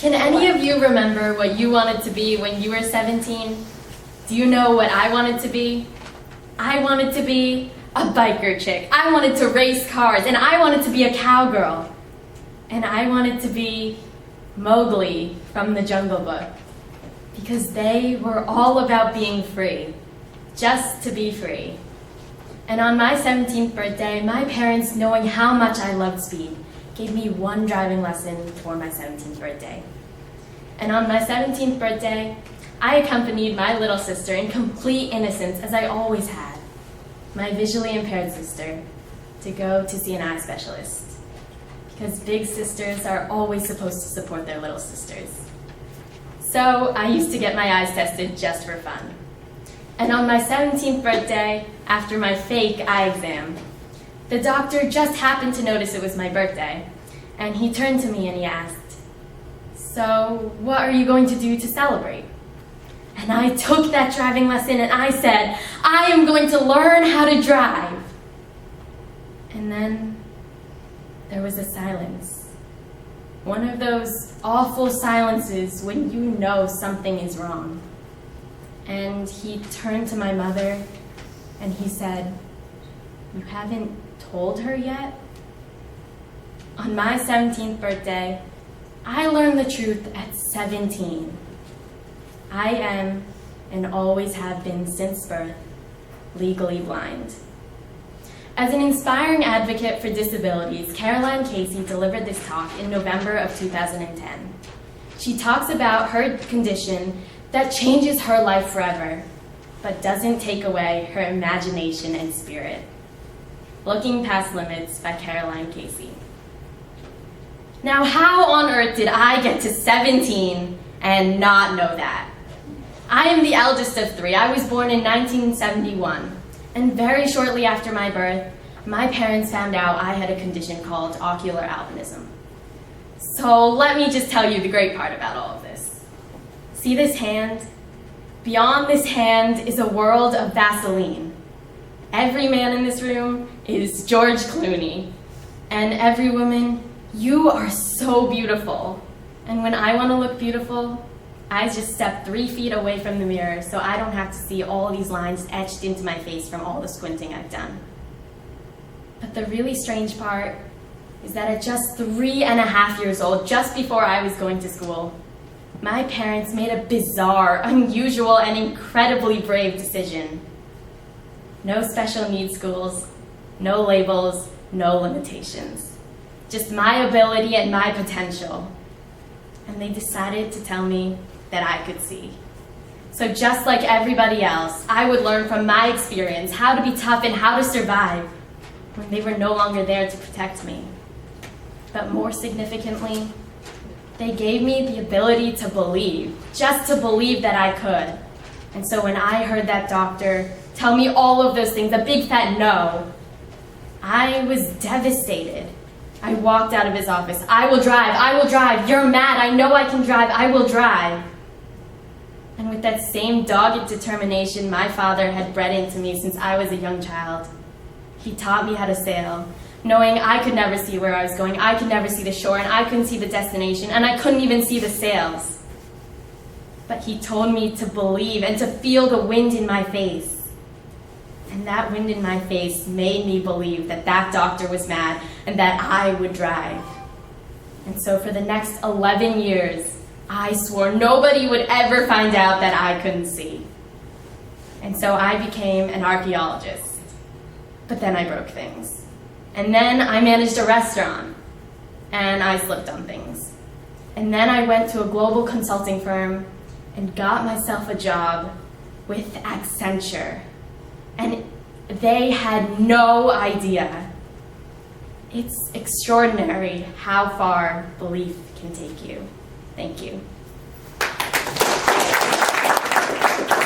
Can any of you remember what you wanted to be when you were 17? Do you know what I wanted to be? I wanted to be a biker chick. I wanted to race cars, and I wanted to be a cowgirl. And I wanted to be Mowgli from the Jungle Book, because they were all about being free, just to be free. And on my 17th birthday, my parents, knowing how much I loved speed, gave me one driving lesson for my 17th birthday. And on my 17th birthday, I accompanied my little sister in complete innocence, as I always had, my visually impaired sister, to go to see an eye specialist. Because big sisters are always supposed to support their little sisters. So I used to get my eyes tested just for fun. And on my 17th birthday, after my fake eye exam, the doctor just happened to notice it was my birthday, and he turned to me and he asked, "So, what are you going to do to celebrate?" And I took that driving lesson and I said, "I am going to learn how to drive." And then there was a silence. One of those awful silences when you know something is wrong. And he turned to my mother and he said, "You haven't told her yet?" On my 17th birthday, I learned the truth at 17. I am, and always have been since birth, legally blind. As an inspiring advocate for disabilities, Caroline Casey delivered this talk in November of 2010. She talks about her condition that changes her life forever, but doesn't take away her imagination and spirit. Looking Past Limits by Caroline Casey. Now, how on earth did I get to 17 and not know that? I am the eldest of three. I was born in 1971. And very shortly after my birth, my parents found out I had a condition called ocular albinism. So let me just tell you the great part about all of this. See this hand? Beyond this hand is a world of Vaseline. Every man in this room is George Clooney. And every woman, you are so beautiful. And when I want to look beautiful, I just step 3 feet away from the mirror so I don't have to see all these lines etched into my face from all the squinting I've done. But the really strange part is that at just 3.5 years old, just before I was going to school, my parents made a bizarre, unusual, and incredibly brave decision. No special needs schools, no labels, no limitations. Just my ability and my potential. And they decided to tell me that I could see. So just like everybody else, I would learn from my experience how to be tough and how to survive when they were no longer there to protect me. But more significantly, they gave me the ability to believe, just to believe that I could. And so when I heard that doctor tell me all of those things, a big fat no, I was devastated. I walked out of his office. "I will drive, you're mad, I know I can drive, I will drive." And with that same dogged determination my father had bred into me since I was a young child, he taught me how to sail, knowing I could never see where I was going, I could never see the shore, and I couldn't see the destination, and I couldn't even see the sails. But he told me to believe and to feel the wind in my face. And that wind in my face made me believe that that doctor was mad and that I would drive. And so for the next 11 years, I swore nobody would ever find out that I couldn't see. And so I became an archaeologist. But then I broke things. And then I managed a restaurant. And I slipped on things. And then I went to a global consulting firm and got myself a job with Accenture. And they had no idea. It's extraordinary how far belief can take you. Thank you.